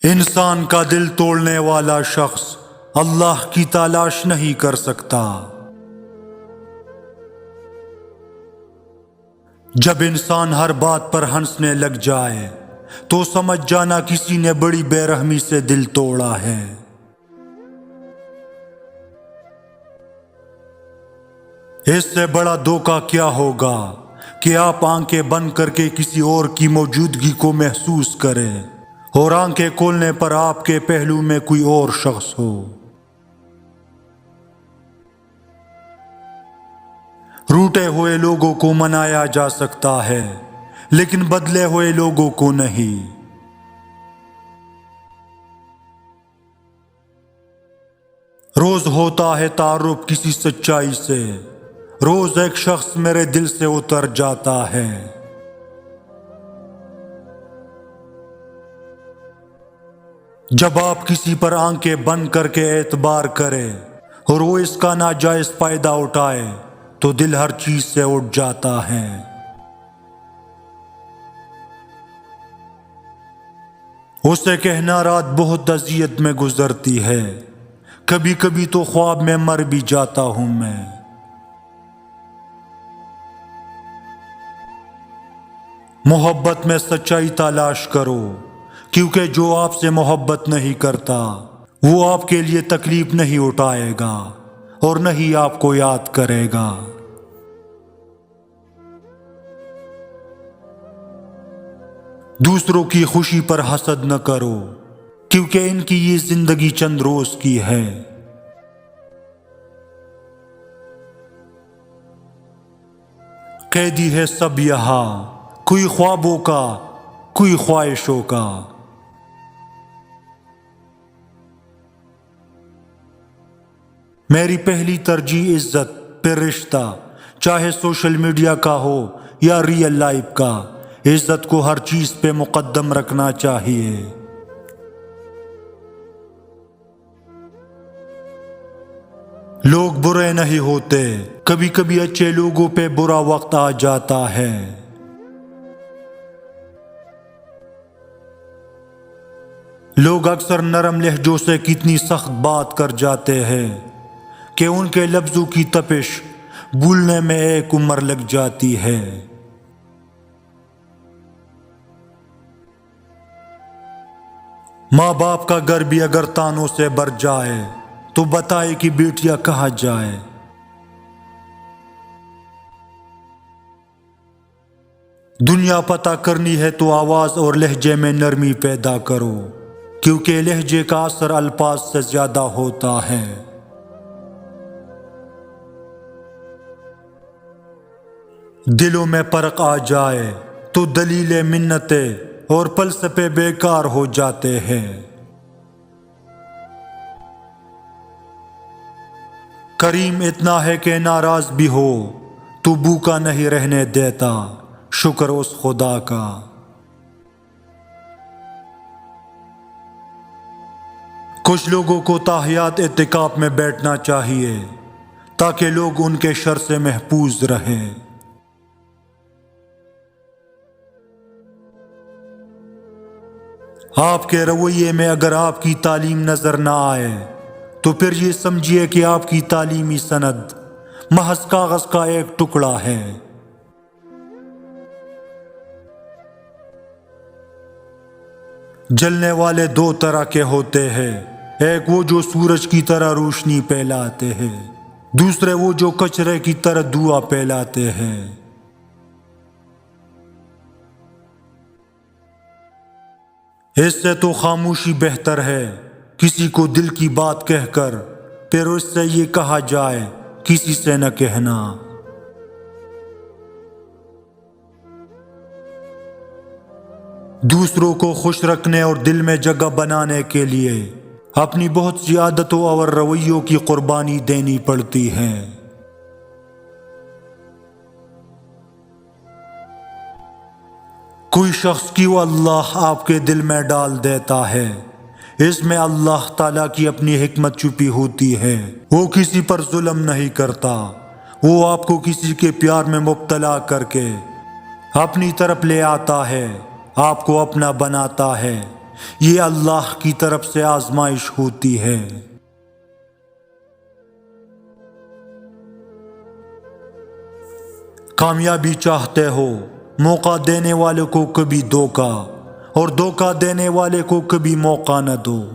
انسان کا دل توڑنے والا شخص اللہ کی تلاش نہیں کر سکتا۔ جب انسان ہر بات پر ہنسنے لگ جائے تو سمجھ جانا کسی نے بڑی بے رحمی سے دل توڑا ہے۔ اس سے بڑا دھوکہ کیا ہوگا کہ آپ آنکھیں بند کر کے کسی اور کی موجودگی کو محسوس کریں اور آنکھیں کھولنے پر آپ کے پہلو میں کوئی اور شخص ہو۔ روٹے ہوئے لوگوں کو منایا جا سکتا ہے لیکن بدلے ہوئے لوگوں کو نہیں۔ روز ہوتا ہے تعارف کسی سچائی سے، روز ایک شخص میرے دل سے اتر جاتا ہے۔ جب آپ کسی پر آنکھیں بند کر کے اعتبار کریں اور وہ اس کا ناجائز فائدہ اٹھائے تو دل ہر چیز سے اٹھ جاتا ہے۔ اسے کہنا رات بہت اذیت میں گزرتی ہے، کبھی کبھی تو خواب میں مر بھی جاتا ہوں میں۔ محبت میں سچائی تلاش کرو، کیونکہ جو آپ سے محبت نہیں کرتا وہ آپ کے لیے تکلیف نہیں اٹھائے گا اور نہ ہی آپ کو یاد کرے گا۔ دوسروں کی خوشی پر حسد نہ کرو، کیونکہ ان کی یہ زندگی چند روز کی ہے۔ قیدی ہے سب یہاں، کوئی خوابوں کا کوئی خواہشوں کا۔ میری پہلی ترجیح عزت پھر رشتہ، چاہے سوشل میڈیا کا ہو یا ریئل لائف کا، عزت کو ہر چیز پہ مقدم رکھنا چاہیے۔ لوگ برے نہیں ہوتے، کبھی کبھی اچھے لوگوں پہ برا وقت آ جاتا ہے۔ لوگ اکثر نرم لہجوں سے کتنی سخت بات کر جاتے ہیں کہ ان کے لفظوں کی تپش بھولنے میں ایک عمر لگ جاتی ہے۔ ماں باپ کا گھر بھی اگر تانوں سے بھر جائے تو بتائے کہ بیٹیا کہاں جائے۔ دنیا پتہ کرنی ہے تو آواز اور لہجے میں نرمی پیدا کرو، کیونکہ لہجے کا اثر الفاظ سے زیادہ ہوتا ہے۔ دلوں میں فرق آ جائے تو دلیلیں، منتیں اور فلسفے بیکار ہو جاتے ہیں۔ کریم اتنا ہے کہ ناراض بھی ہو تو بھوکا نہیں رہنے دیتا، شکر اس خدا کا۔ کچھ لوگوں کو تاحیات اعتکاف میں بیٹھنا چاہیے تاکہ لوگ ان کے شر سے محفوظ رہیں۔ آپ کے رویے میں اگر آپ کی تعلیم نظر نہ آئے تو پھر یہ سمجھیے کہ آپ کی تعلیمی سند محض کاغذ کا ایک ٹکڑا ہے۔ جلنے والے دو طرح کے ہوتے ہیں، ایک وہ جو سورج کی طرح روشنی پھیلاتے ہیں، دوسرے وہ جو کچرے کی طرح دھواں پھیلاتے ہیں۔ اس سے تو خاموشی بہتر ہے، کسی کو دل کی بات کہہ کر پھر اس سے یہ کہا جائے کسی سے نہ کہنا۔ دوسروں کو خوش رکھنے اور دل میں جگہ بنانے کے لیے اپنی بہت سی عادتوں اور رویوں کی قربانی دینی پڑتی ہے۔ کوئی شخص کیوں اللہ آپ کے دل میں ڈال دیتا ہے، اس میں اللہ تعالیٰ کی اپنی حکمت چھپی ہوتی ہے۔ وہ کسی پر ظلم نہیں کرتا، وہ آپ کو کسی کے پیار میں مبتلا کر کے اپنی طرف لے آتا ہے، آپ کو اپنا بناتا ہے، یہ اللہ کی طرف سے آزمائش ہوتی ہے۔ کامیابی چاہتے ہو، موقع دینے والے کو کبھی دھوکہ اور دھوکہ دینے والے کو کبھی موقع نہ دو۔